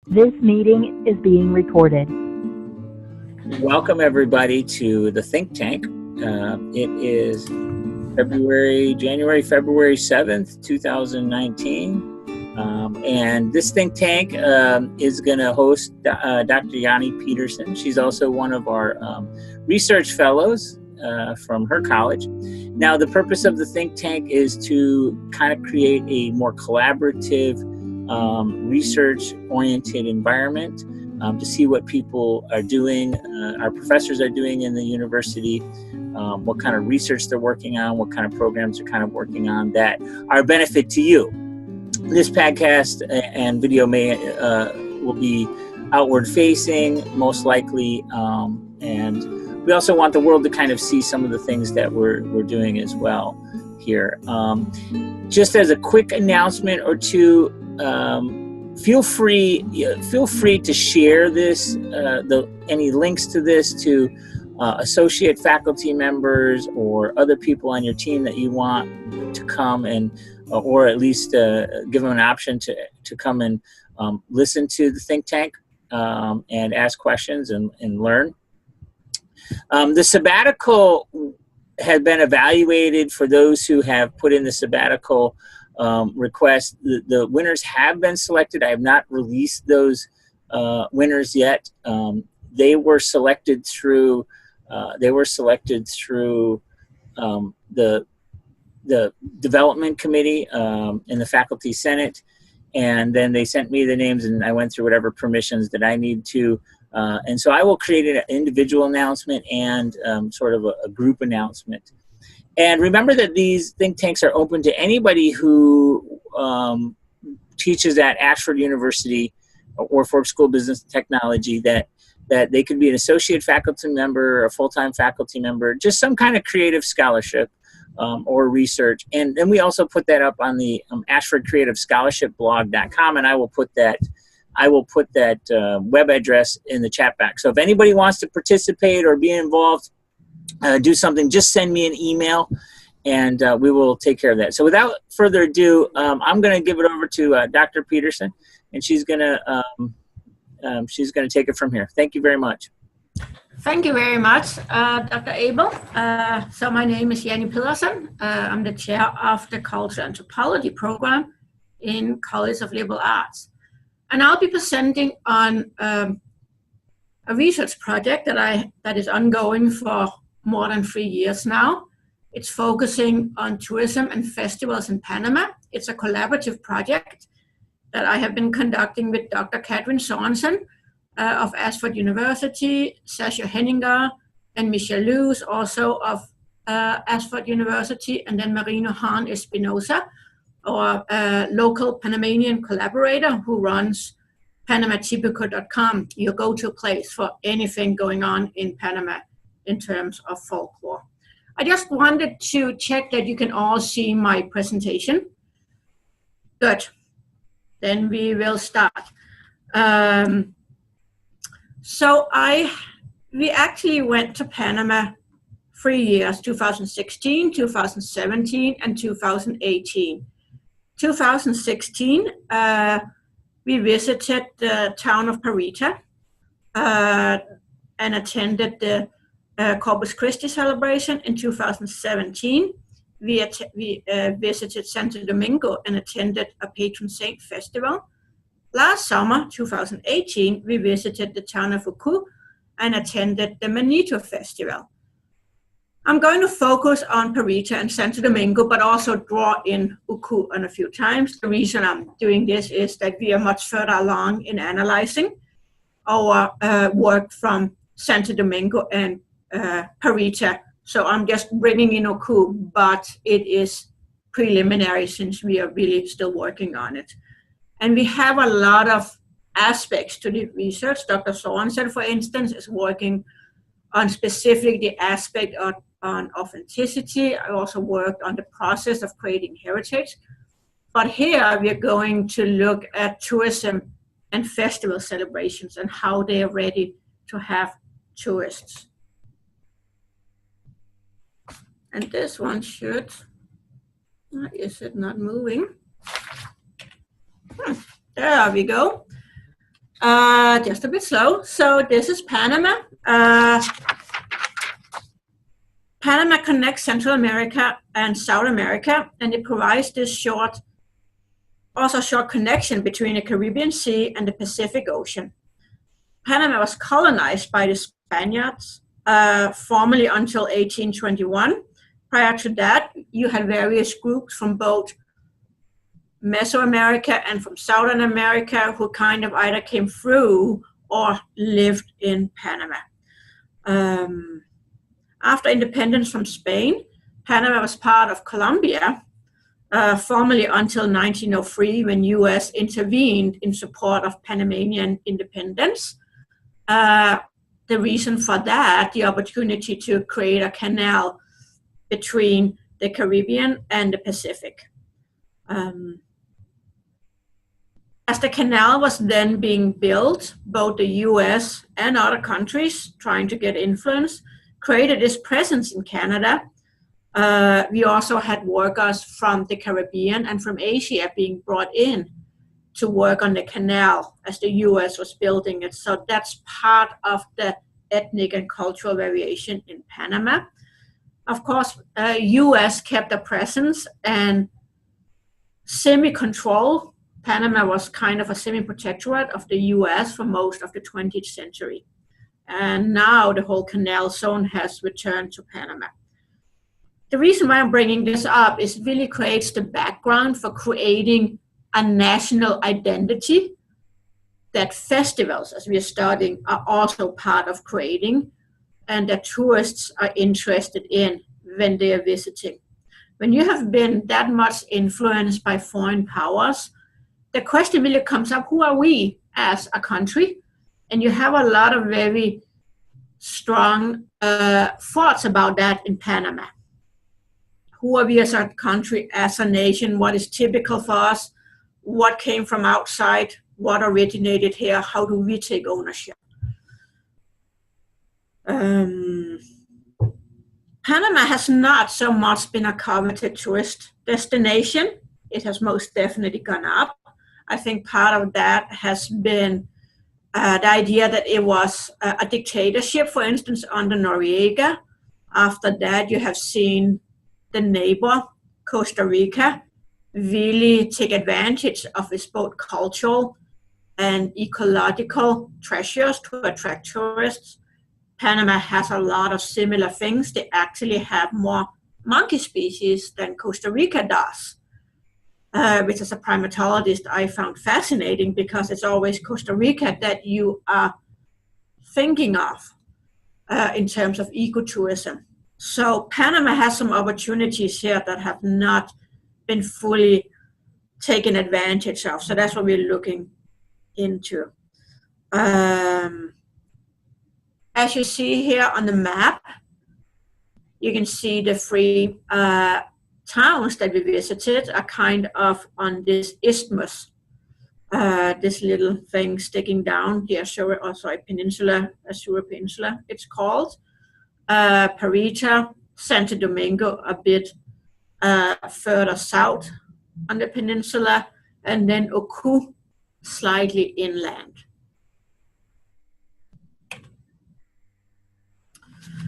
This meeting is being recorded. Welcome everybody to the think tank. It is February 7th, 2019. And this think tank is going to host Dr. Janni Pedersen. She's also one of our research fellows from her college. Now, the purpose of the think tank is to kind of create a more collaborative, research-oriented environment to see what people are doing, our professors are doing in the university, what kind of research they're working on, what kind of programs they're kind of working on that are a benefit to you. This podcast and video will be outward facing, most likely, and we also want the world to kind of see some of the things that we're doing as well here. Just as a quick announcement or two, feel free to share this, any links to this to associate faculty members or other people on your team that you want to come and, or at least give them an option to come and listen to the think tank and ask questions and learn. The sabbatical had been evaluated for those who have put in the sabbatical request. The winners have been selected. I have not released those winners yet. They were selected through the development committee in the faculty senate, and then they sent me the names, and I went through whatever permissions that I need to. And so I will create an individual announcement and sort of a group announcement. And remember that these think tanks are open to anybody who teaches at Ashford University or Forbes School of Business and Technology, that they could be an associate faculty member, a full-time faculty member, just some kind of creative scholarship or research. And then we also put that up on the ashfordcreativescholarshipblog.com, and I will put that web address in the chat box. So if anybody wants to participate or be involved, do something, just send me an email, and we will take care of that. So without further ado, I'm going to give it over to Dr. Pedersen, and she's going to take it from here. Thank you very much. Thank you very much, Dr. Abel. So my name is Janni Pedersen. I'm the chair of the Culture Anthropology program in College of Liberal Arts. And I'll be presenting on a research project that is ongoing for more than 3 years now. It's focusing on tourism and festivals in Panama. It's a collaborative project that I have been conducting with Dr. Katrin Sorensen of Ashford University, Sasha Henninger, and Michelle Lewis, also of Ashford University, and then Marino Hahn Espinosa, our local Panamanian collaborator who runs PanamaTipico.com, your go-to place for anything going on in Panama in terms of folklore. I just wanted to check that you can all see my presentation. Good. Then we will start. We actually went to Panama 3 years, 2016, 2017, and 2018. 2016, we visited the town of Parita and attended the Corpus Christi celebration. In 2017, we visited Santo Domingo and attended a patron saint festival. Last summer, 2018, we visited the town of Uku and attended the Manito Festival. I'm going to focus on Parita and Santo Domingo, but also draw in Uku on a few times. The reason I'm doing this is that we are much further along in analyzing our work from Santo Domingo and Parita. So I'm just bringing in Uku, but it is preliminary since we are really still working on it. And we have a lot of aspects to the research. Dr. Sorensen, for instance, is working on specifically the aspect on authenticity. I also worked on the process of creating heritage. But here we're going to look at tourism and festival celebrations and how they are ready to have tourists. And this one should, is it not moving? There we go. Just a bit slow. So this is Panama. Panama connects Central America and South America, and it provides this short connection between the Caribbean Sea and the Pacific Ocean. Panama was colonized by the Spaniards, formally until 1821. Prior to that, you had various groups from both Mesoamerica and from Southern America who kind of either came through or lived in Panama. After independence from Spain, Panama was part of Colombia, formally until 1903, when U.S. intervened in support of Panamanian independence. The reason for that, the opportunity to create a canal between the Caribbean and the Pacific. As the canal was then being built, both the U.S. and other countries trying to get influence created this presence in Canada. We also had workers from the Caribbean and from Asia being brought in to work on the canal as the U.S. was building it. So that's part of the ethnic and cultural variation in Panama. Of course, U.S. kept a presence and semi-control. Panama was kind of a semi-protectorate of the U.S. for most of the 20th century. And now the whole canal zone has returned to Panama. The reason why I'm bringing this up is really creates the background for creating a national identity that festivals, as we are studying, are also part of creating, and that tourists are interested in when they are visiting. When you have been that much influenced by foreign powers, the question really comes up, who are we as a country? And you have a lot of very strong thoughts about that in Panama. Who are we as a country, as a nation? What is typical for us? What came from outside? What originated here? How do we take ownership? Panama has not so much been a coveted tourist destination. It has most definitely gone up. I think part of that has been the idea that it was a dictatorship, for instance, under Noriega. After that, you have seen the neighbor, Costa Rica, really take advantage of its both cultural and ecological treasures to attract tourists. Panama has a lot of similar things. They actually have more monkey species than Costa Rica does. Which as a primatologist I found fascinating, because it's always Costa Rica that you are thinking of in terms of ecotourism. So Panama has some opportunities here that have not been fully taken advantage of. So that's what we're looking into. As you see here on the map, you can see the three towns that we visited are kind of on this isthmus, this little thing sticking down, the Azure Peninsula, it's called. Parita, Santo Domingo, a bit further south on the peninsula, and then Oku, slightly inland.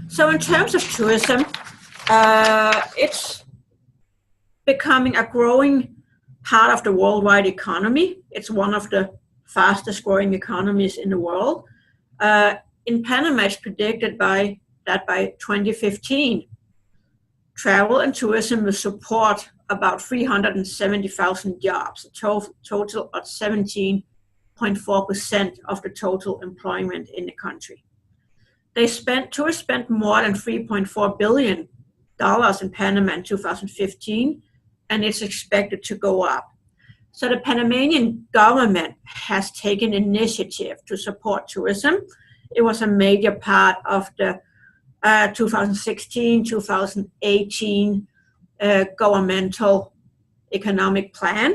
So in terms of tourism, it's becoming a growing part of the worldwide economy. It's one of the fastest growing economies in the world. In Panama, it's predicted that by 2015, travel and tourism will support about 370,000 jobs, a total of 17.4% of the total employment in the country. Tourists spent more than $3.4 billion in Panama in 2015, and it's expected to go up. So the Panamanian government has taken initiative to support tourism. It was a major part of the 2016-2018 governmental economic plan,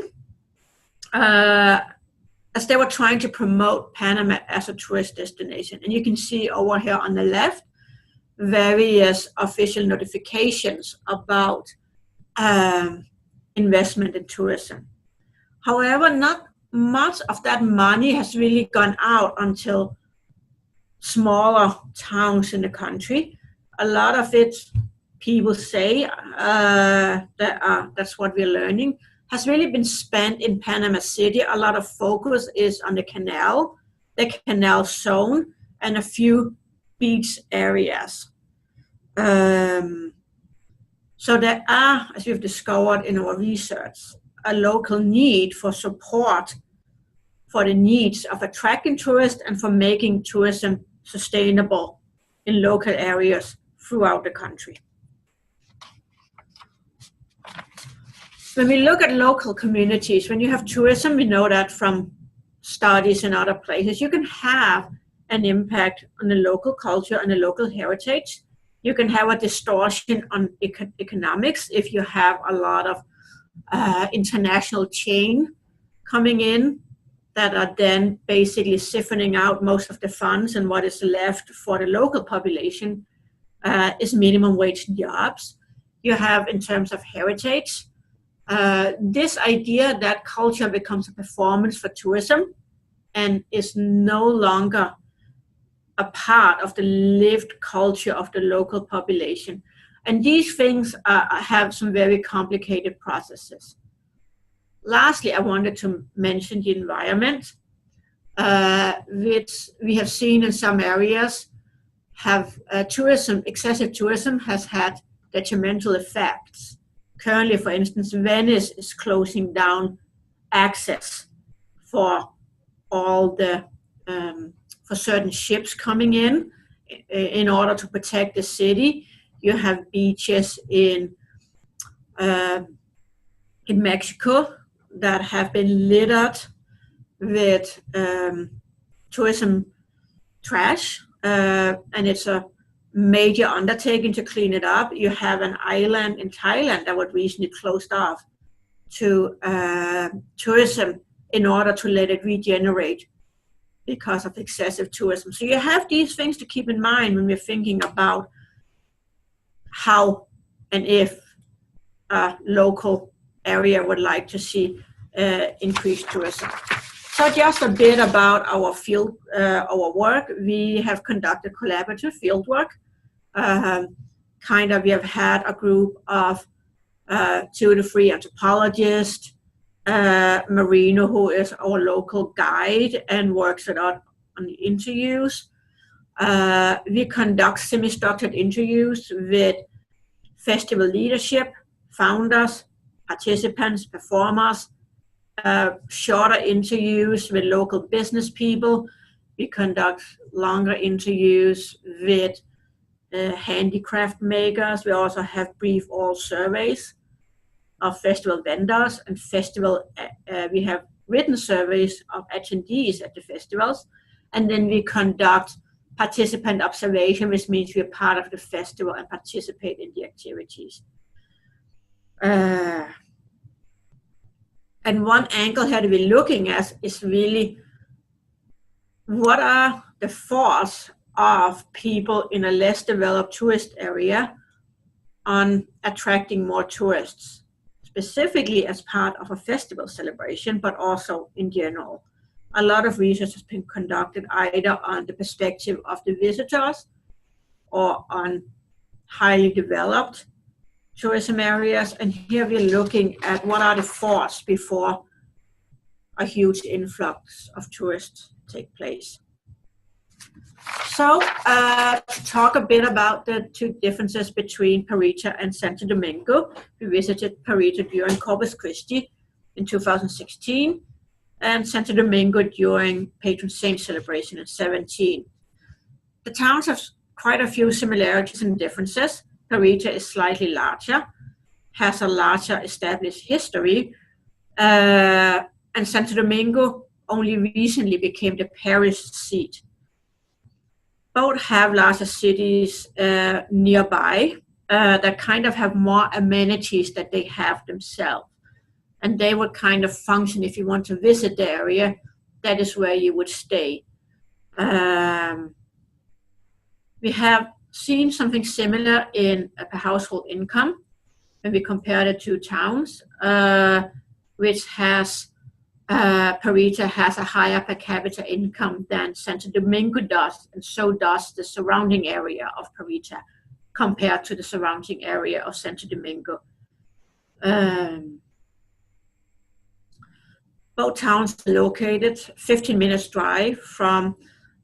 as they were trying to promote Panama as a tourist destination. And you can see over here on the left, various official notifications about investment in tourism. However, not much of that money has really gone out until smaller towns in the country. A lot of it, people say, that's what we're learning, has really been spent in Panama City. A lot of focus is on the canal zone, and a few beach areas. So there are, as we've discovered in our research, a local need for support for the needs of attracting tourists and for making tourism sustainable in local areas throughout the country. When we look at local communities, when you have tourism, we know that from studies in other places, you can have an impact on the local culture and the local heritage. You can have a distortion on economics if you have a lot of international chain coming in that are then basically siphoning out most of the funds, and what is left for the local population is minimum wage jobs. You have, in terms of heritage, this idea that culture becomes a performance for tourism and is no longer a part of the lived culture of the local population. And these things have some very complicated processes. Lastly, I wanted to mention the environment, which we have seen in some areas have excessive tourism has had detrimental effects. Currently, for instance, Venice is closing down access for all the for certain ships coming in order to protect the city. You have beaches in Mexico that have been littered with tourism trash, and it's a major undertaking to clean it up. You have an island in Thailand that was recently closed off to tourism in order to let it regenerate because of excessive tourism. So you have these things to keep in mind when we're thinking about how and if a local area would like to see increased tourism. So just a bit about our field, our work. We have conducted collaborative field work. We have had a group of 2 to 3 anthropologists, Marino, who is our local guide and works a lot on the interviews. We conduct semi-structured interviews with festival leadership, founders, participants, performers, shorter interviews with local business people. We conduct longer interviews with handicraft makers. We also have brief oral surveys of festival vendors and we have written surveys of attendees at the festivals, and then we conduct participant observation, which means we're part of the festival and participate in the activities. And one angle here that we're looking at is really what are the force of people in a less developed tourist area on attracting more tourists, specifically as part of a festival celebration, but also in general. A lot of research has been conducted either on the perspective of the visitors or on highly developed tourism areas. And here we're looking at what are the forces before a huge influx of tourists take place. So to talk a bit about the 2 differences between Parita and Santo Domingo. We visited Parita during Corpus Christi in 2016 and Santo Domingo during Patron Saint celebration in 2017. The towns have quite a few similarities and differences. Parita is slightly larger, has a larger established history, and Santo Domingo only recently became the parish seat. Both have larger cities nearby that kind of have more amenities that they have themselves. And they would kind of function, if you want to visit the area, that is where you would stay. We have seen something similar in per household income when we compare the 2 towns, which has Perdesen has a higher per capita income than Santo Domingo does, and so does the surrounding area of Perdesen compared to the surrounding area of Santo Domingo. Both towns are located 15 minutes drive from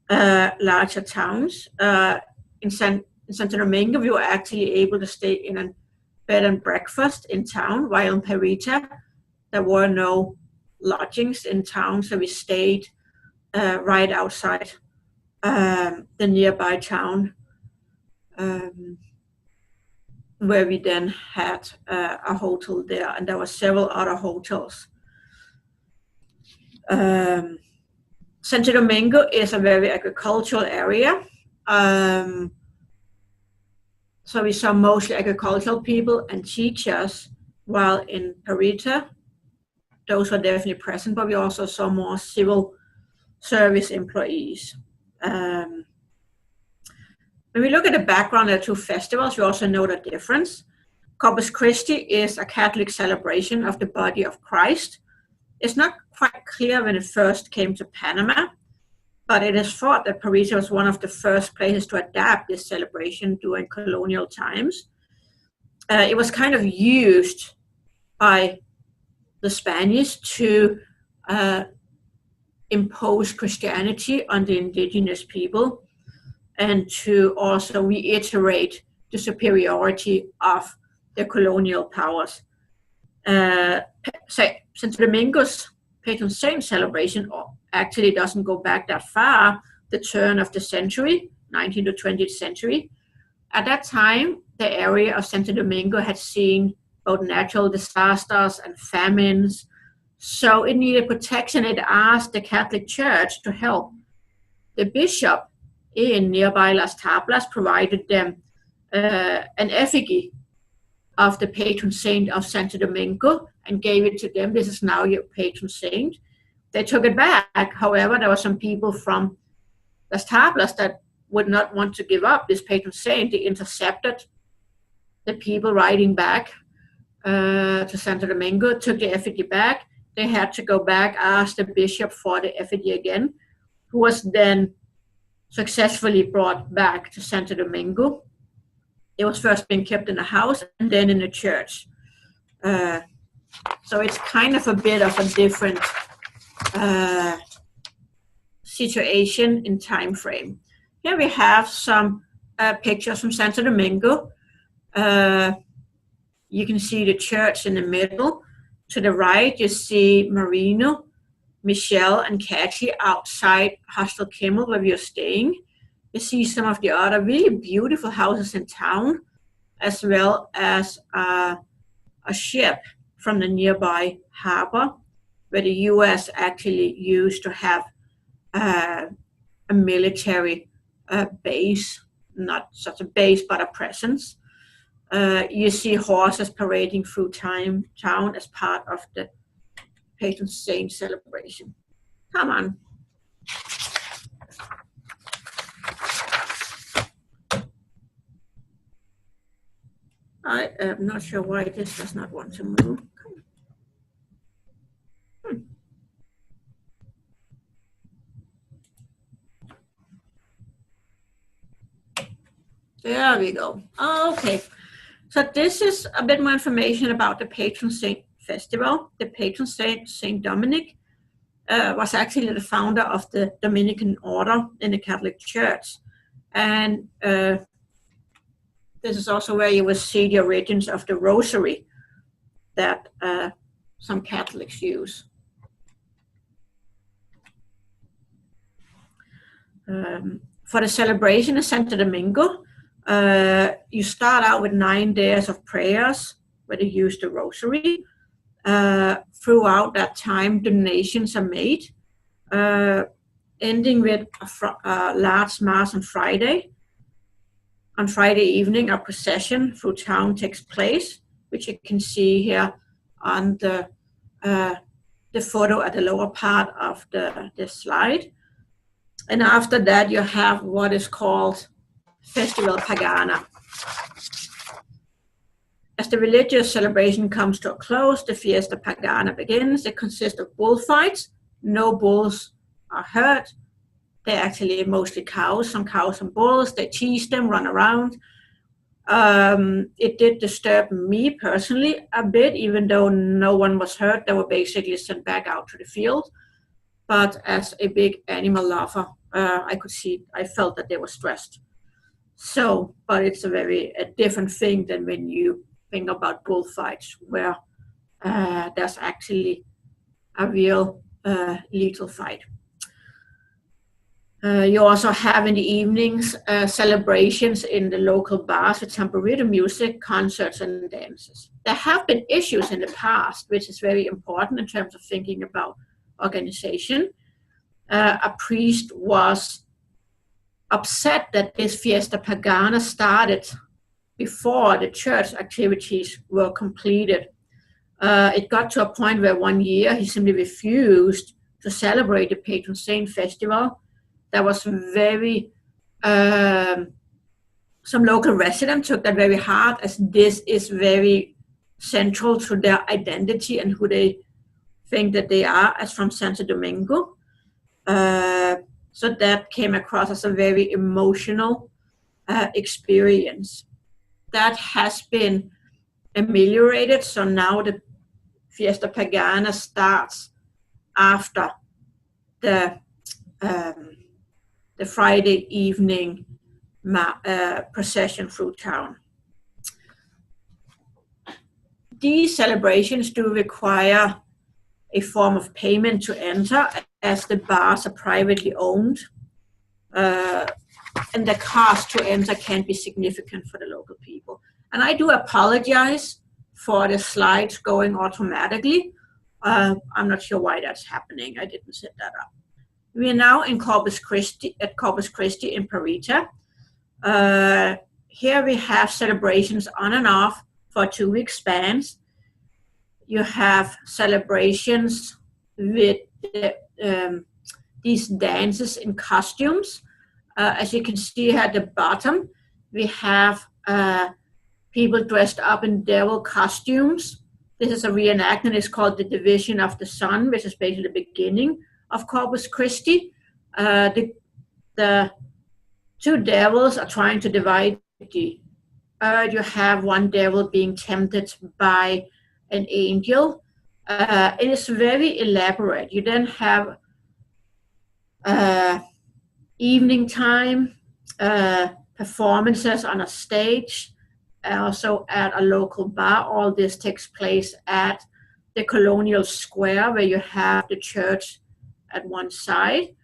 larger towns. In Santo Domingo, we were actually able to stay in a bed and breakfast in town, while in Perdesen, there were no lodgings in town, so we stayed right outside the nearby town, where we then had a hotel there, and there were several other hotels. Santo Domingo is a very agricultural area. So we saw mostly agricultural people and teachers, while in Perdesen, those were definitely present, but we also saw more civil service employees. When we look at the background of the two festivals, we also know the difference. Corpus Christi is a Catholic celebration of the body of Christ. It's not quite clear when it first came to Panama, but it is thought that Perdesen was one of the first places to adapt this celebration during colonial times. It was kind of used by the Spanish to impose Christianity on the indigenous people and to also reiterate the superiority of the colonial powers. Santo Domingo's patron saint celebration actually doesn't go back that far, the turn of the century, 19th to 20th century. At that time, the area of Santo Domingo had seen both natural disasters and famines, so it needed protection. It asked the Catholic Church to help. The bishop in nearby Las Tablas provided them an effigy of the patron saint of Santo Domingo and gave it to them. This is now your patron saint. They took it back. However, there were some people from Las Tablas that would not want to give up this patron saint. They intercepted the people riding back to Santo Domingo, took the effigy back. They had to go back, ask the bishop for the effigy again, who was then successfully brought back to Santo Domingo. It was first being kept in a house and then in a church. So it's kind of a bit of a different situation in time frame. Here we have some pictures from Santo Domingo. You can see the church in the middle. To the right, you see Marino, Michelle, and Kathy outside Hostel Kimmel, where we are staying. You see some of the other really beautiful houses in town, as well as a ship from the nearby harbor, where the U.S. actually used to have a military base, not such a base, but a presence. You see horses parading through town as part of the patron saint celebration. Come on. I am not sure why this does not want to move. There we go. Okay. So this is a bit more information about the patron saint festival. The patron saint, Saint Dominic, was actually the founder of the Dominican order in the Catholic Church. And this is also where you will see the origins of the rosary that some Catholics use. For the celebration of Santo Domingo, you start out with 9 days of prayers where they use the rosary. Throughout that time, donations are made, ending with a large mass on Friday. On Friday evening, a procession through town takes place, which you can see here on the photo at the lower part of the slide. And after that, you have what is called Festival Pagana. As the religious celebration comes to a close, the Fiesta Pagana begins. It consists of bullfights. No bulls are hurt. They're actually mostly cows, some cows and bulls. They tease them, run around. It did disturb me personally a bit, even though no one was hurt. They were basically sent back out to the field. But as a big animal lover, I felt that they were stressed. So, but it's a different thing than when you think about bullfights, where there's actually a real lethal fight. You also have in the evenings celebrations in the local bars with tambourine music, concerts, and dances. There have been issues in the past, which is very important in terms of thinking about organization. A priest was upset that this Fiesta Pagana started before the church activities were completed. It got to a point where one year he simply refused to celebrate the patron saint festival. That was very, some local residents took that very hard, as this is very central to their identity and who they think that they are as from Santo Domingo. So that came across as a very emotional experience. That has been ameliorated, so now the Fiesta Pagana starts after the Friday evening procession through town. These celebrations do require a form of payment to enter, as the bars are privately owned, and the cost to enter can be significant for the local people. And I do apologize for the slides going automatically. I'm not sure why that's happening. I didn't set that up. We are now in Corpus Christi in Parita. Here we have celebrations on and off for 2-week spans. You have celebrations with these dances in costumes. As you can see here at the bottom, we have people dressed up in devil costumes. This is a reenactment. It's called the Division of the Sun, which is basically the beginning of Corpus Christi. The two devils are trying to divide the earth. You have one devil being tempted by an angel. It is very elaborate. You then have evening time performances on a stage, also at a local bar. All this takes place at the Colonial Square, where you have the church at one side.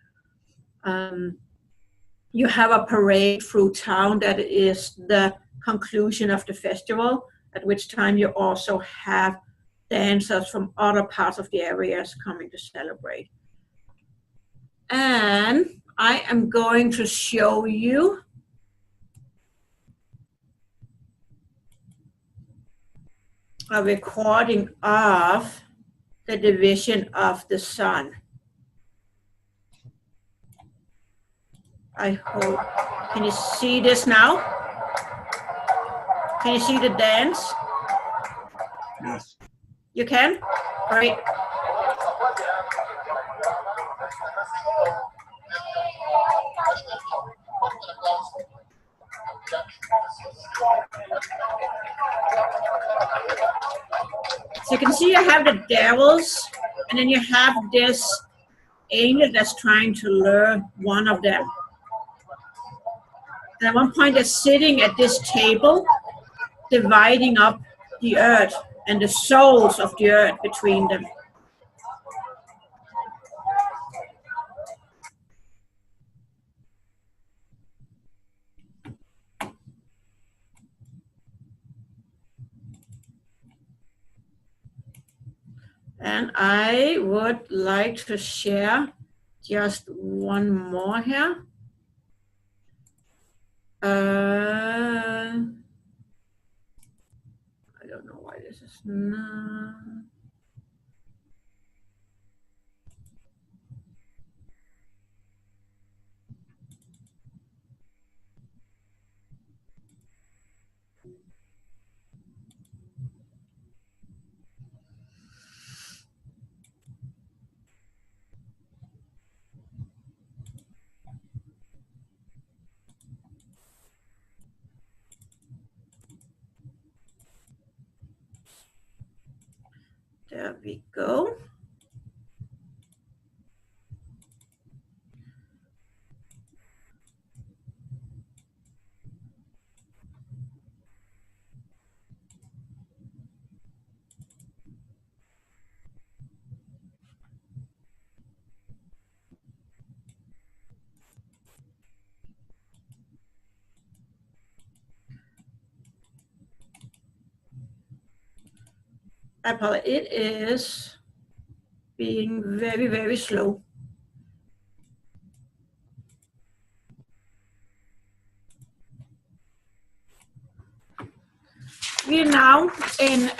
You have a parade through town that is the conclusion of the festival, at which time you also have dancers from other parts of the areas coming to celebrate. And I am going to show you a recording of the Division of the Sun. I hope, can you see this now? Can you see the dance? Yes. You can? Great. So you can see I have the devils, and then you have this angel that's trying to lure one of them. And at one point they're sitting at this table, dividing up the earth and the souls of the earth between them. And I would like to share just one more here. I don't know why this is not. There we go. It is being very, very slow. We are now in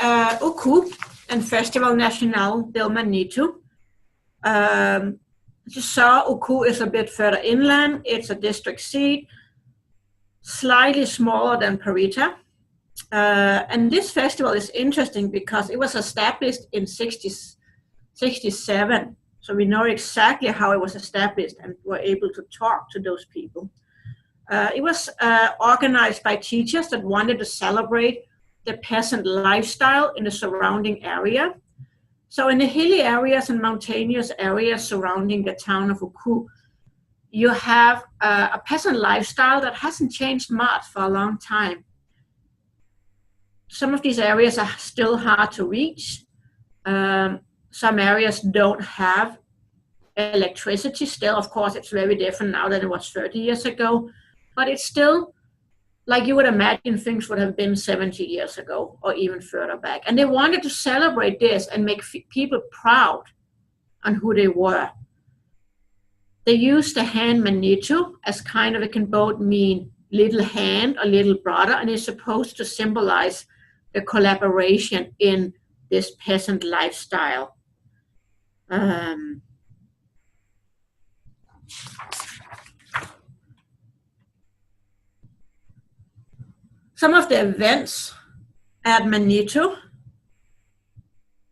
Uku and Festival National del Manito. You saw Uku is a bit further inland. It's a district seat, slightly smaller than Parita. And this festival is interesting because it was established in 1967. So we know exactly how it was established and were able to talk to those people. It was organized by teachers that wanted to celebrate the peasant lifestyle in the surrounding area. So in the hilly areas and mountainous areas surrounding the town of Uku, you have a peasant lifestyle that hasn't changed much for a long time. Some of these areas are still hard to reach. Some areas don't have electricity still. Of course, it's very different now than it was 30 years ago, but it's still like you would imagine things would have been 70 years ago or even further back. And they wanted to celebrate this and make people proud on who they were. They used the hand manito as kind of, it can both mean little hand or little brother, and it's supposed to symbolize the collaboration in this peasant lifestyle. Some of the events at Manito,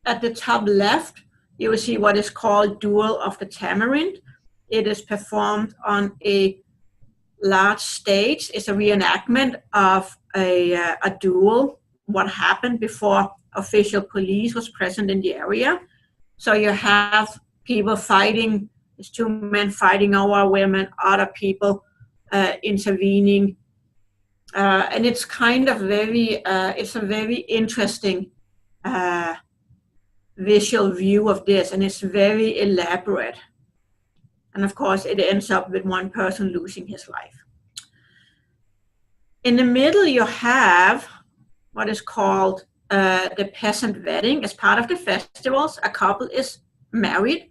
at the top left, you will see what is called Duel of the Tamarind. It is performed on a large stage. It's a reenactment of a duel, what happened before official police was present in the area. So you have people fighting, there's two men fighting over women, other people intervening. And it's kind of it's a very interesting visual view of this, and it's very elaborate. And of course, it ends up with one person losing his life. In the middle, you have what is called the peasant wedding. As part of the festivals, a couple is married.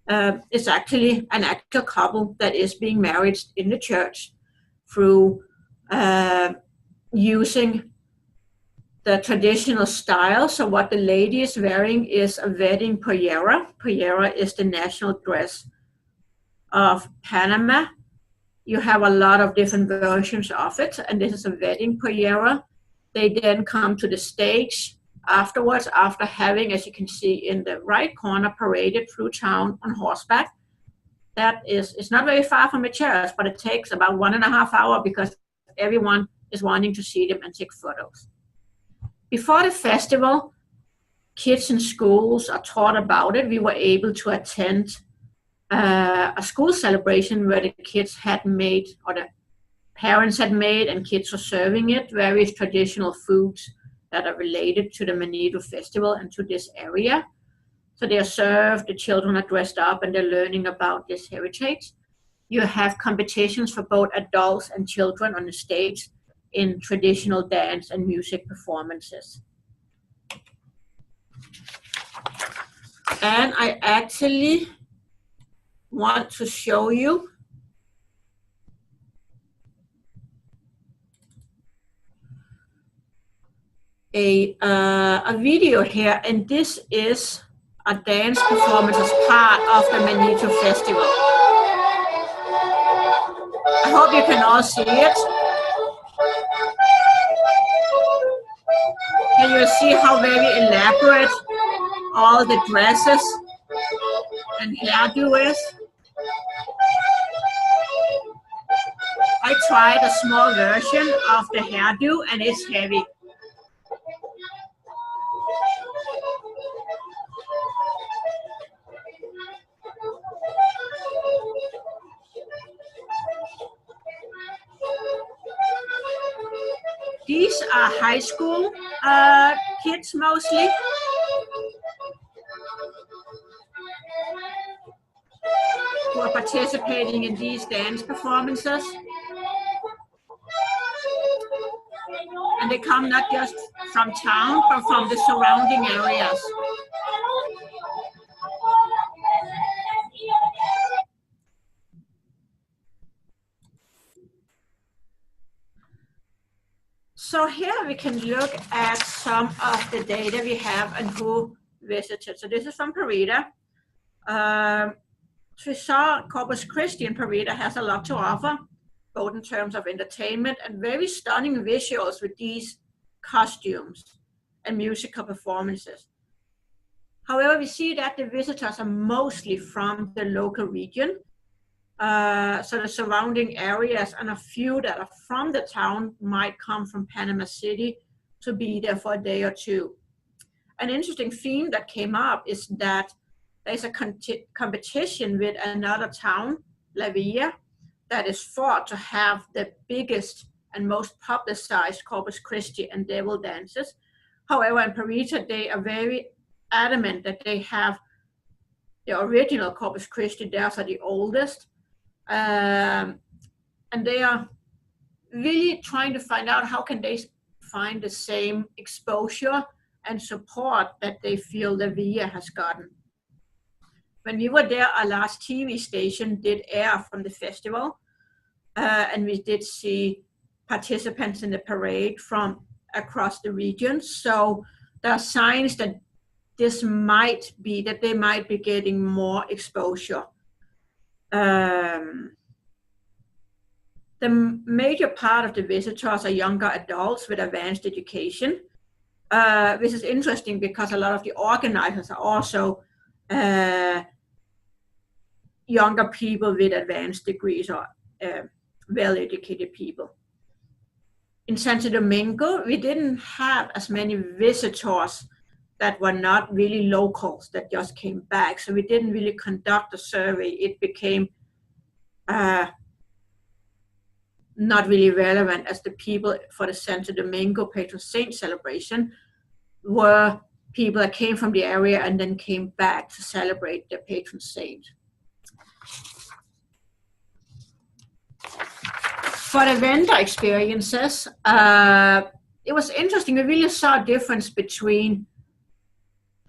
It's actually an actual couple that is being married in the church through using the traditional style. So what the lady is wearing is a wedding pollera. Pollera is the national dress of Panama. You have a lot of different versions of it, and this is a wedding pollera. They then come to the stage afterwards, after having, as you can see in the right corner, paraded through town on horseback. It's not very far from the church, but it takes about 1.5 hours because everyone is wanting to see them and take photos. Before the festival, kids in schools are taught about it. We were able to attend a school celebration where the kids had made, or the parents had made, and kids were serving it, various traditional foods that are related to the Manito festival and to this area. So they are served, the children are dressed up, and they're learning about this heritage. You have competitions for both adults and children on the stage in traditional dance and music performances. And I actually want to show you a video here, and this is a dance performance as part of the Manito Festival. I hope you can all see it. Can you see how very elaborate all the dresses and hairdo is? I tried a small version of the hairdo, and it's heavy. These are high school kids mostly. Who are participating in these dance performances. And they come not just from town, but from the surrounding areas. So here we can look at some of the data we have and who visited. So this is from Parita. We saw Corpus Christi in Parita has a lot to offer, both in terms of entertainment and very stunning visuals with these costumes and musical performances. However, we see that the visitors are mostly from the local region, so the surrounding areas, and a few that are from the town might come from Panama City to be there for a day or two. An interesting theme that came up is that there's a competition with another town, La Villa, that is thought to have the biggest and most publicized Corpus Christi and devil dances. However, in Parita, they are very adamant that they have the original Corpus Christi. Theirs are the oldest. And they are really trying to find out how can they find the same exposure and support that they feel the Villa has gotten. When we were there, our last TV station did air from the festival, and we did see participants in the parade from across the region. So there are signs that this might be, that they might be getting more exposure. The major part of the visitors are younger adults with advanced education. This is interesting because a lot of the organizers are also younger people with advanced degrees or well-educated people. In Santo Domingo, we didn't have as many visitors that were not really locals that just came back. So we didn't really conduct a survey. It became not really relevant, as the people for the Santo Domingo patron saint celebration were people that came from the area and then came back to celebrate their patron saint. For the vendor experiences, it was interesting. We really saw a difference between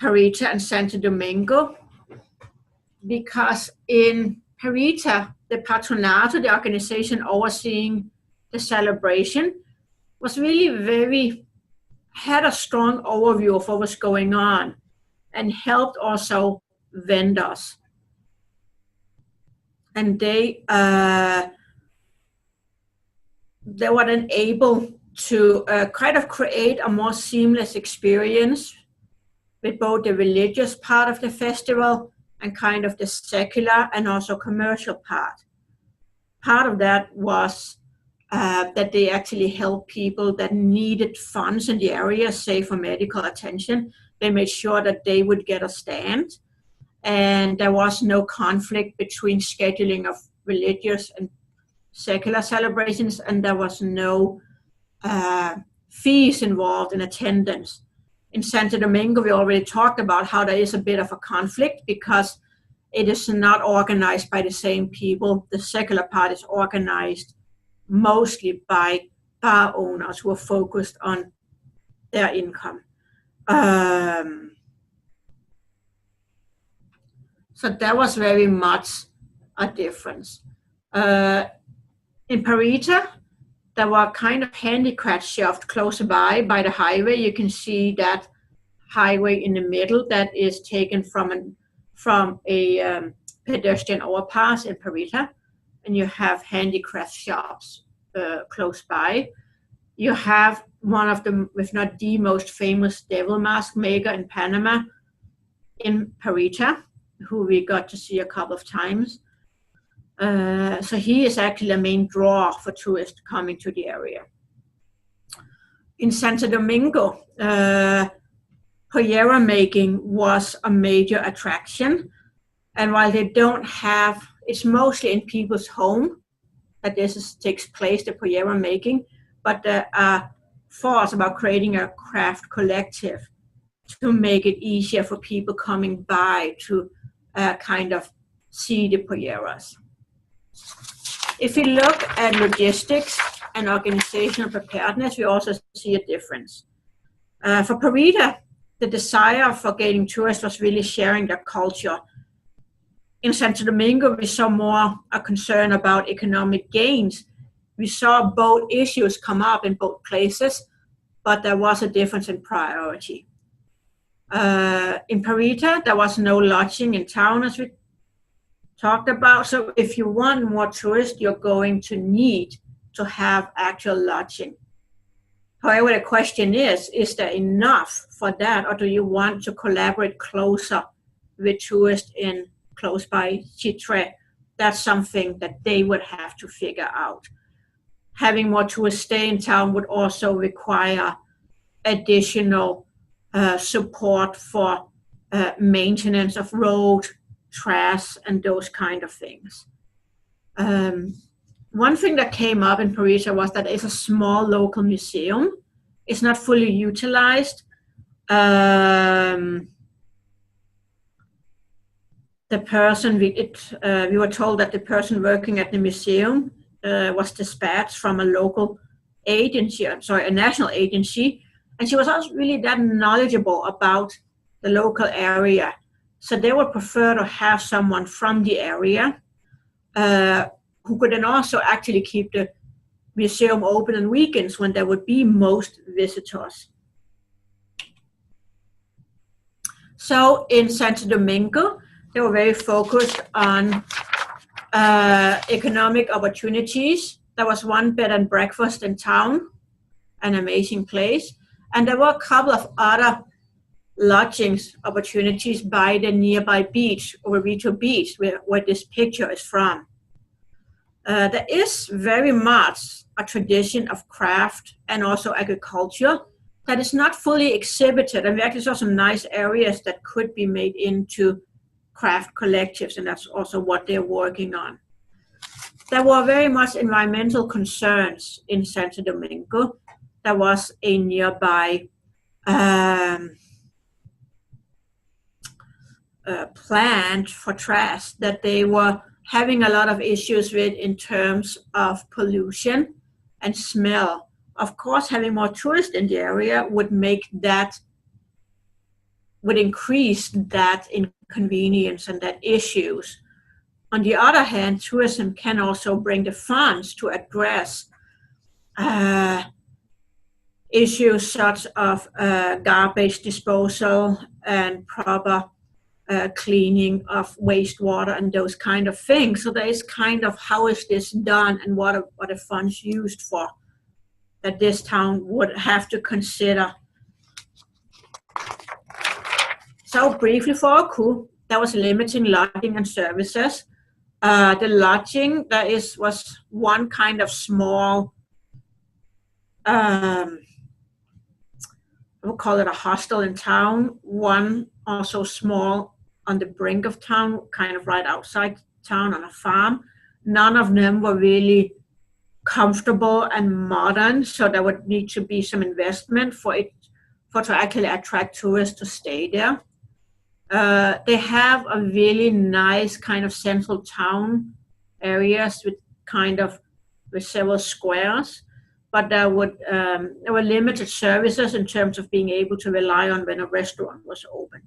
Parita and Santo Domingo, because in Parita, the Patronato, the organization overseeing the celebration, was really had a strong overview of what was going on and helped also vendors. And they were then able to kind of create a more seamless experience with both the religious part of the festival and kind of the secular and also commercial part. Part of that was that they actually helped people that needed funds in the area, say for medical attention. They made sure that they would get a stand, and there was no conflict between scheduling of religious and secular celebrations, and there was no fees involved in attendance. In Santo Domingo, we already talked about how there is a bit of a conflict because it is not organized by the same people. The secular part is organized mostly by bar owners who are focused on their income. So that was very much a difference. In Parita, there were kind of handicraft shops close by the highway. You can see that highway in the middle that is taken from a pedestrian overpass in Parita, and you have handicraft shops close by. You have one of the, if not the most famous devil mask maker in Panama, in Parita, who we got to see a couple of times. So he is actually a main draw for tourists coming to the area. In Santo Domingo, pollera making was a major attraction. And while they don't have, it's mostly in people's home that this takes place, the pollera making, but there are thoughts about creating a craft collective to make it easier for people coming by to kind of see the polleras. If we look at logistics and organizational preparedness, we also see a difference. For Parita, the desire for getting tourists was really sharing their culture. In Santo Domingo, we saw more a concern about economic gains. We saw both issues come up in both places, but there was a difference in priority. In Parita, there was no lodging in town, as we talked about. So if you want more tourists, you're going to need to have actual lodging. However, the question is there enough for that, or do you want to collaborate closer with tourists in close by Chitre? That's something that they would have to figure out. Having more tourists stay in town would also require additional support for maintenance of road, trash, and those kind of things. One thing that came up in Parita was that it's a small local museum. It's not fully utilized. The person, we were told that the person working at the museum was dispatched from a local agency, a national agency, and she was not really that knowledgeable about the local area. So they would prefer to have someone from the area who could then also actually keep the museum open on weekends when there would be most visitors. So in Santo Domingo, they were very focused on economic opportunities. There was one bed and breakfast in town, an amazing place. And there were a couple of other lodgings opportunities by the nearby beach, Orito Beach, where this picture is from. There is very much a tradition of craft and also agriculture that is not fully exhibited. And we actually saw some nice areas that could be made into craft collectives, and that's also what they're working on. There were very much environmental concerns in Santo Domingo. There was a nearby plant for trash that they were having a lot of issues with in terms of pollution and smell. Of course, having more tourists in the area would increase that inconvenience and that issues. On the other hand, tourism can also bring the funds to address issues such as garbage disposal and proper cleaning of wastewater and those kind of things. So there is kind of how is this done and what are the funds used for that this town would have to consider. So briefly for Oku, that was limiting lodging and services. The lodging was one kind of small, I would call it a hostel in town, one also small on the brink of town, kind of right outside town on a farm. None of them were really comfortable and modern, so there would need to be some investment to actually attract tourists to stay there. They have a really nice kind of central town areas with several squares, but there were limited services in terms of being able to rely on when a restaurant was open.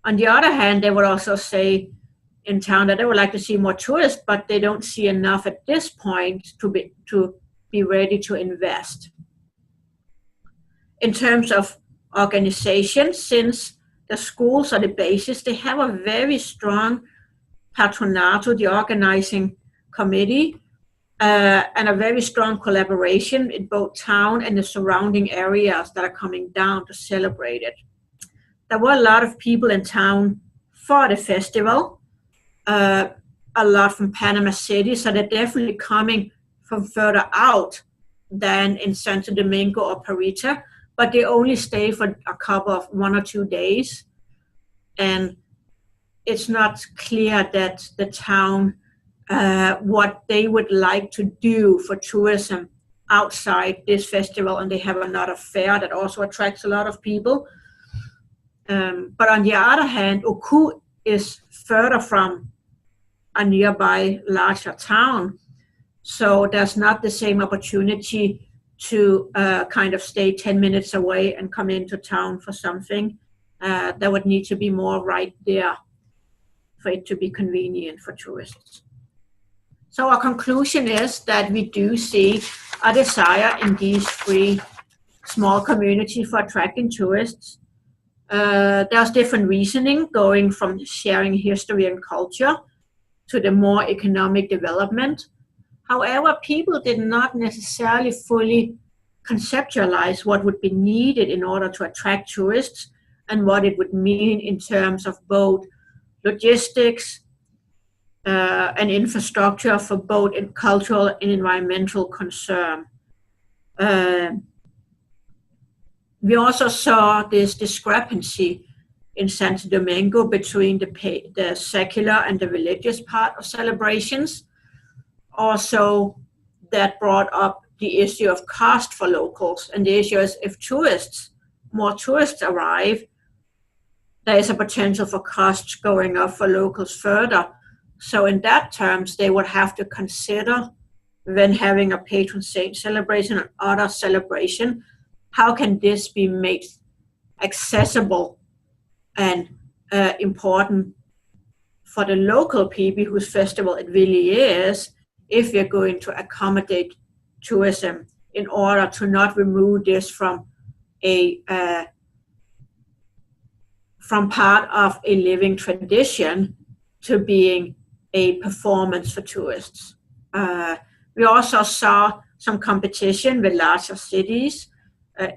On the other hand, they would also say in town that they would like to see more tourists, but they don't see enough at this point to be ready to invest. In terms of organization, since the schools are the basis, they have a very strong patronato, the organizing committee, and a very strong collaboration in both town and the surrounding areas that are coming down to celebrate it. There were a lot of people in town for the festival, a lot from Panama City, so they're definitely coming from further out than in Santo Domingo or Parita, but they only stay for a couple of 1 or 2 days. And it's not clear that the town, what they would like to do for tourism outside this festival, and they have another fair that also attracts a lot of people. But on the other hand, Oku is further from a nearby larger town, so there's not the same opportunity to kind of stay 10 minutes away and come into town for something. There would need to be more right there for it to be convenient for tourists. So our conclusion is that we do see a desire in these three small communities for attracting tourists. There's different reasoning going from sharing history and culture to the more economic development. However, people did not necessarily fully conceptualize what would be needed in order to attract tourists and what it would mean in terms of both logistics and infrastructure for both in cultural and environmental concern. We also saw this discrepancy in Santo Domingo between the secular and the religious part of celebrations. Also, that brought up the issue of cost for locals, and the issue is if more tourists arrive, there is a potential for costs going up for locals further. So in that terms, they would have to consider when having a patron saint celebration or other celebration, how can this be made accessible and important for the local people whose festival it really is, if we're going to accommodate tourism in order to not remove this from part of a living tradition to being a performance for tourists. We also saw some competition with larger cities,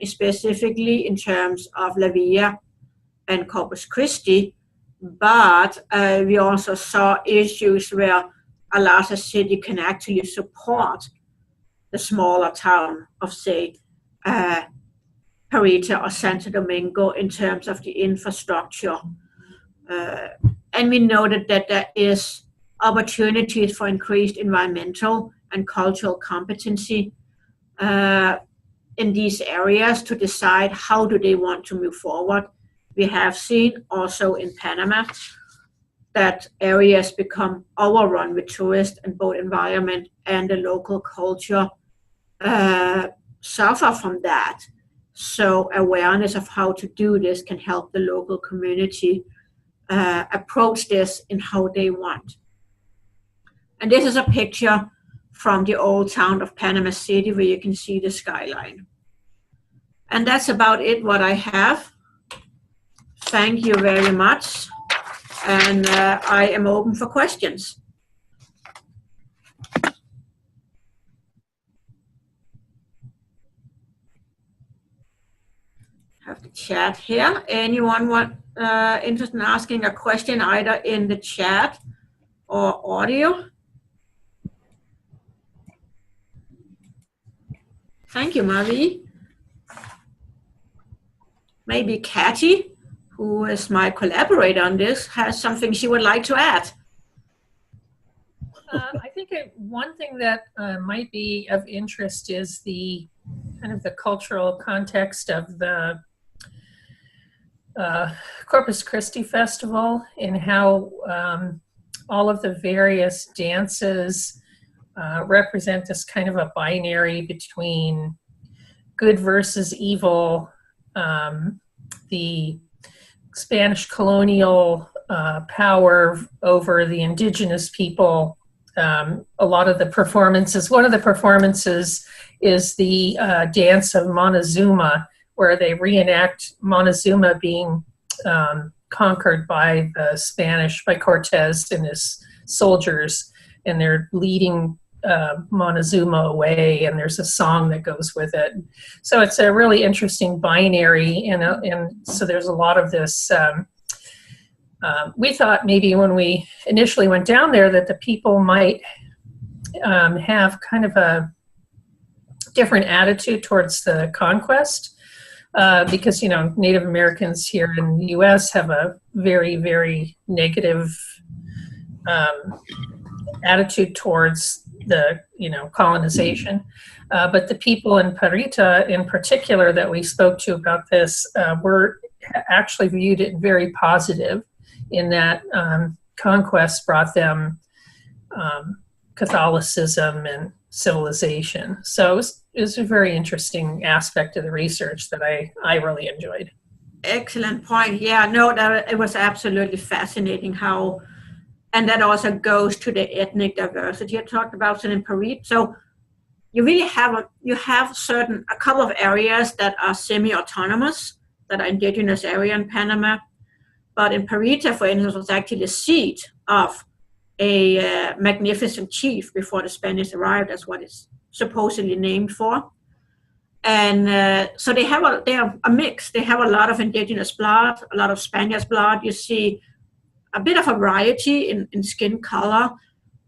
specifically in terms of La Villa and Corpus Christi, but we also saw issues where a larger city can actually support the smaller town of, say, Parita or Santo Domingo in terms of the infrastructure. And we noted that there is opportunities for increased environmental and cultural competency in these areas to decide how do they want to move forward. We have seen also in Panama that areas become overrun with tourists, and both environment and the local culture suffer from that. So awareness of how to do this can help the local community approach this in how they want. And this is a picture from the old town of Panama City where you can see the skyline. And that's about it, what I have. Thank you very much. And I am open for questions. Have the chat here. Anyone interested in asking a question either in the chat or audio? Thank you, Marie. Maybe Kathy, who is my collaborator on this, has something she would like to add. I think one thing that might be of interest is the kind of the cultural context of the Corpus Christi Festival and how all of the various dances represent this kind of a binary between good versus evil. The Spanish colonial power over the indigenous people. A lot of the performances, one of the performances is the dance of Montezuma, where they reenact Montezuma being conquered by the Spanish, by Cortez and his soldiers, and they're leading Montezuma away, and there's a song that goes with it. So it's a really interesting binary, and so there's a lot of this. We thought maybe when we initially went down there that the people might have kind of a different attitude towards the conquest, because, you know, Native Americans here in the U.S. have a very, very negative attitude towards colonization. But the people in Parita in particular that we spoke to about this were actually viewed it very positive in that conquest brought them Catholicism and civilization. So it was a very interesting aspect of the research that I really enjoyed. Excellent point. Yeah, no, it was absolutely fascinating how, and that also goes to the ethnic diversity I talked about in Parita. So you really have a couple of areas that are semi-autonomous, that are indigenous area in Panama. But in Parita, for instance, was actually the seat of a magnificent chief before the Spanish arrived. That's what it's supposedly named for. And so they are a mix. They have a lot of indigenous blood, a lot of Spanish blood. You see a bit of a variety in skin color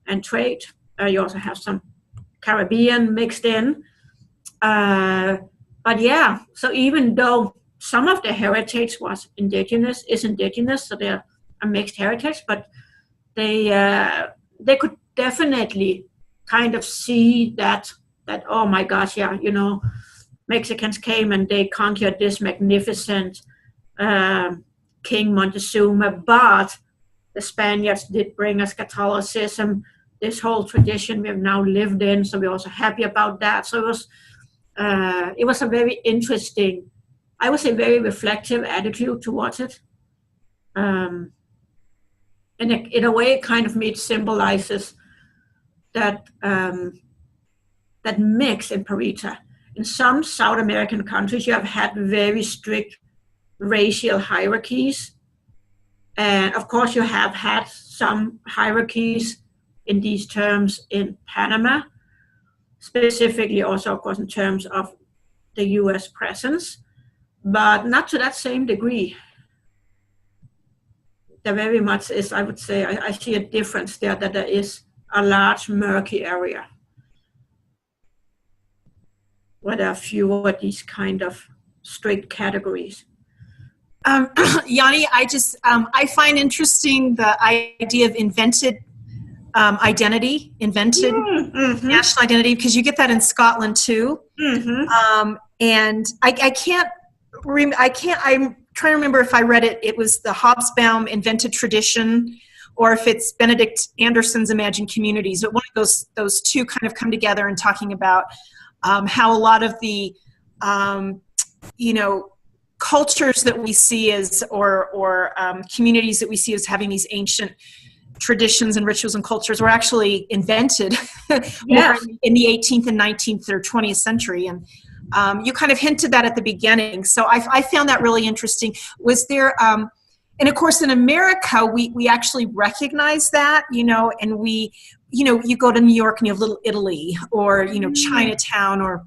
and trait. You also have some Caribbean mixed in. But yeah, so even though some of the heritage is indigenous, so they're a mixed heritage, but they could definitely kind of see that oh my gosh, yeah, Mexicans came and they conquered this magnificent King Montezuma, but the Spaniards did bring us Catholicism, this whole tradition we have now lived in, so we're also happy about that. So it was a very interesting, I would say very reflective attitude towards it. And in a way, it kind of symbolizes that that mix in Parita. In some South American countries, you have had very strict racial hierarchies. And of course, you have had some hierarchies in these terms in Panama, specifically also, of course, in terms of the US presence, but not to that same degree. There very much is, I would say, I see a difference there, that there is a large murky area where there are fewer these kind of strict categories. Janni, I find interesting the idea of invented identity, national identity, because you get that in Scotland too. Mm-hmm. And I'm trying to remember if I read it. It was the Hobsbawm invented tradition, or if it's Benedict Anderson's imagined communities. But one of those two kind of come together and talking about how a lot of the cultures that we see as or communities that we see as having these ancient traditions and rituals and cultures were actually invented in the 18th and 19th or 20th century. And you kind of hinted that at the beginning. So I found that really interesting. Was there, and of course in America, we actually recognize that, and we, you go to New York and you have Little Italy, or, Chinatown, or,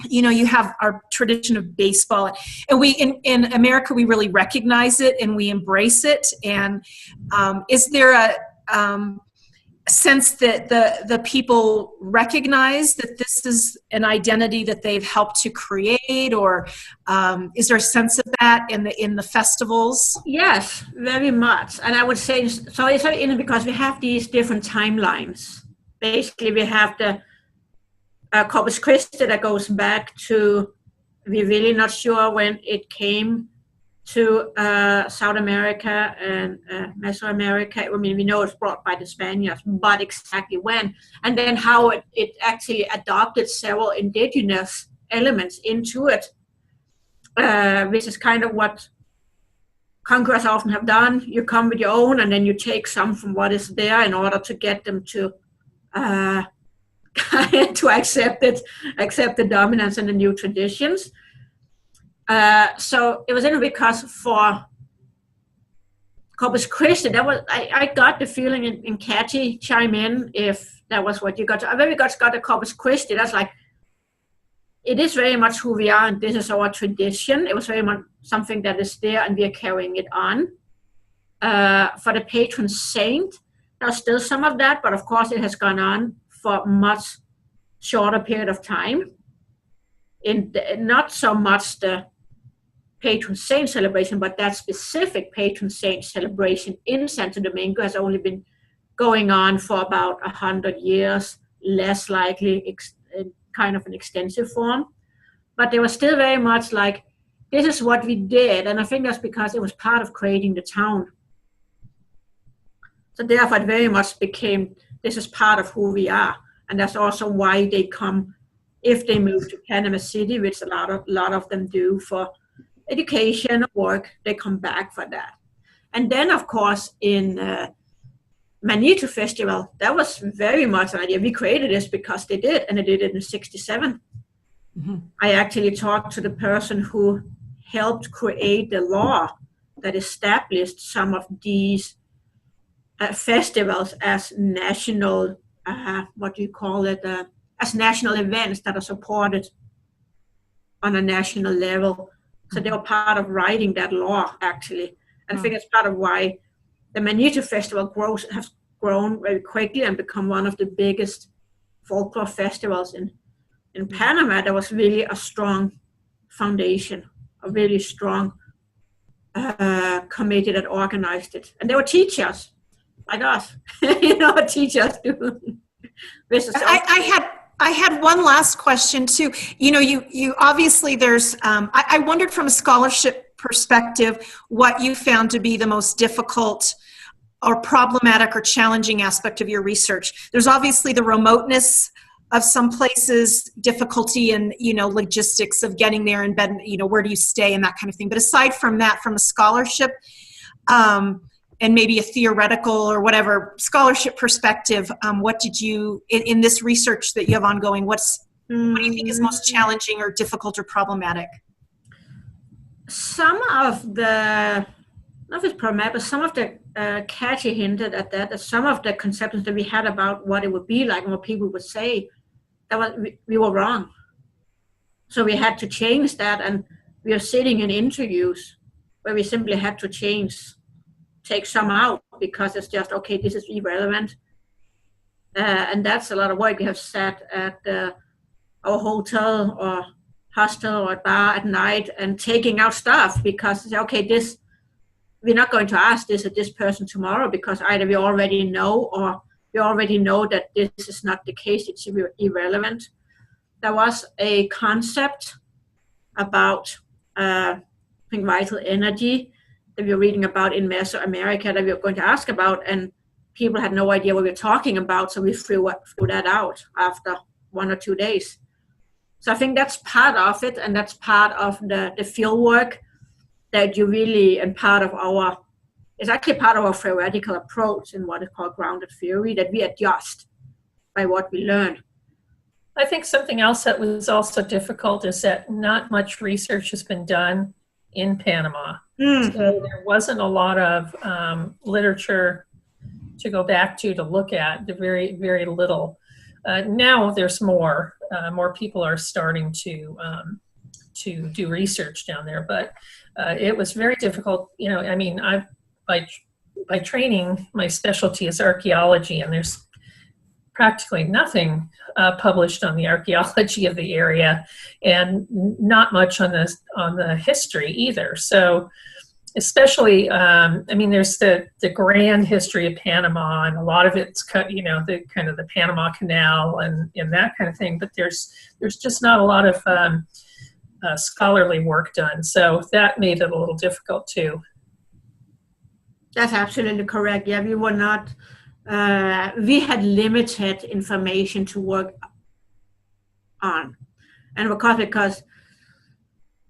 you have our tradition of baseball, and we in America we really recognize it and we embrace it. And is there a sense that the people recognize that this is an identity that they've helped to create, or is there a sense of that in the festivals? Yes, very much. And I would say so. It's because we have these different timelines. Basically, we have the Corpus Christi that goes back to, we're really not sure when it came to South America and Mesoamerica. I mean, we know it's brought by the Spaniards, but exactly when. And then how it actually adopted several indigenous elements into it, which is kind of what conquerors often have done. You come with your own, and then you take some from what is there in order to get them to to accept the dominance and the new traditions. So it was interesting because for Corpus Christi, that was I got the feeling, in Kathy chime in if that was what you got. I very much got the Corpus Christi. That's like, it is very much who we are, and this is our tradition. It was very much something that is there, and we are carrying it on. For the patron saint, there's still some of that, but of course it has gone on for a much shorter period of time. Not so much the patron saint celebration, but that specific patron saint celebration in Santo Domingo has only been going on for about 100 years, less likely kind of an extensive form. But they were still very much like, this is what we did. And I think that's because it was part of creating the town. So therefore it very much became, this is part of who we are. And that's also why they come, if they move to Panama City, which a lot of them do for education, work, they come back for that. And then, of course, in Manitou Festival, that was very much an idea. We created this because they did, and they did it in '67. Mm-hmm. I actually talked to the person who helped create the law that established some of these festivals as national, as national events that are supported on a national level. So they were part of writing that law, actually. And I think it's part of why the Manitou Festival has grown very quickly and become one of the biggest folklore festivals in Panama. There was really a strong foundation, a really strong committee that organized it. And they were teachers, like us. Teachers do. I had one last question too. You obviously there's, I wondered from a scholarship perspective, what you found to be the most difficult or problematic or challenging aspect of your research. There's obviously the remoteness of some places, difficulty in, logistics of getting there and bed, where do you stay and that kind of thing. But aside from that, from a scholarship, and maybe a theoretical or whatever scholarship perspective, what did you, in this research that you have ongoing, what do you think is most challenging or difficult or problematic? Some of the, not if it's problematic, but some of the, Kathy hinted at that some of the conceptions that we had about what it would be like and what people would say, we were wrong. So we had to change that, and we are sitting in interviews where we simply had to take some out because it's just, okay, this is irrelevant. And that's a lot of work. We have sat at our hotel or hostel or bar at night and taking out stuff because, okay, we're not going to ask this at this person tomorrow because either we already know or we already know that this is not the case, it's irrelevant. There was a concept about, I think, vital energy that we were reading about in Mesoamerica that we were going to ask about, and people had no idea what we were talking about, so we threw that out after 1 or 2 days. So I think that's part of it, and that's part of the field work that you really, and it's actually part of our theoretical approach in what is called grounded theory, that we adjust by what we learn. I think something else that was also difficult is that not much research has been done in Panama. So there wasn't a lot of literature to go back to look at, very, very little. Now there's more people are starting to do research down there, but it was very difficult. By training, my specialty is archaeology, and there's practically nothing published on the archaeology of the area, and not much on the history either. So, especially, there's the grand history of Panama, and a lot of it's the kind of the Panama Canal and that kind of thing. But there's just not a lot of scholarly work done, so that made it a little difficult too. That's absolutely correct. Yeah, we were not. We had limited information to work on, and because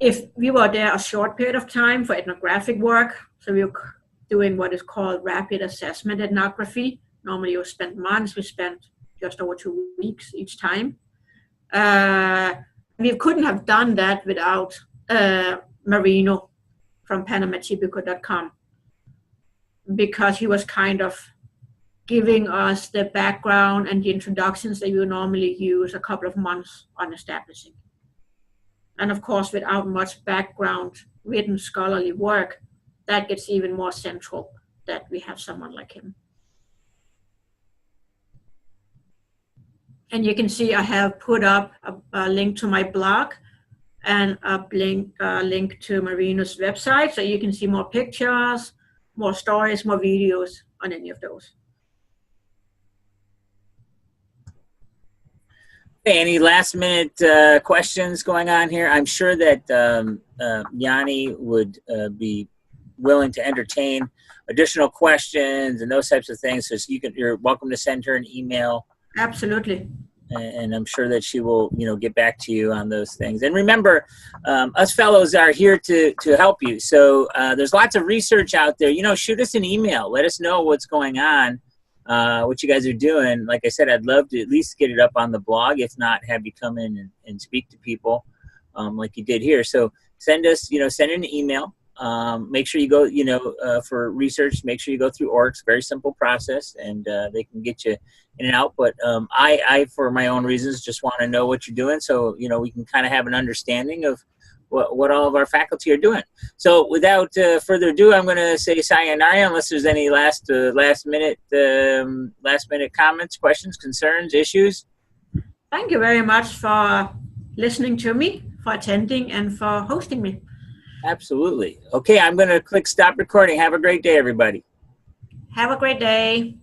if we were there a short period of time for ethnographic work, so we were doing what is called rapid assessment ethnography. Normally you spend months. We spent just over 2 weeks each time. We couldn't have done that without Marino from PanamaTipico.com, because he was kind of giving us the background and the introductions that you normally use a couple of months on establishing. And of course, without much background, written scholarly work, that gets even more central that we have someone like him. And you can see I have put up a link to my blog and a link to Marino's website, so you can see more pictures, more stories, more videos on any of those. Hey, any last minute questions going on here? I'm sure that Janni would be willing to entertain additional questions and those types of things. So you're welcome to send her an email. Absolutely. And I'm sure that she will, get back to you on those things. And remember, us fellows are here to help you. So there's lots of research out there. Shoot us an email. Let us know what's going on, what you guys are doing. Like I said, I'd love to at least get it up on the blog. If not, have you come in and speak to people like you did here. So send us, send an email. Make sure you go, for research, make sure you go through ORCS. Very simple process, and they can get you in and out. But I, for my own reasons, just want to know what you're doing, so we can kind of have an understanding of what all of our faculty are doing. So without further ado, I'm going to say sayonara, unless there's any last minute comments, questions, concerns, issues. Thank you very much for listening to me, for attending, and for hosting me. Absolutely. Okay, I'm going to click stop recording. Have a great day, everybody. Have a great day.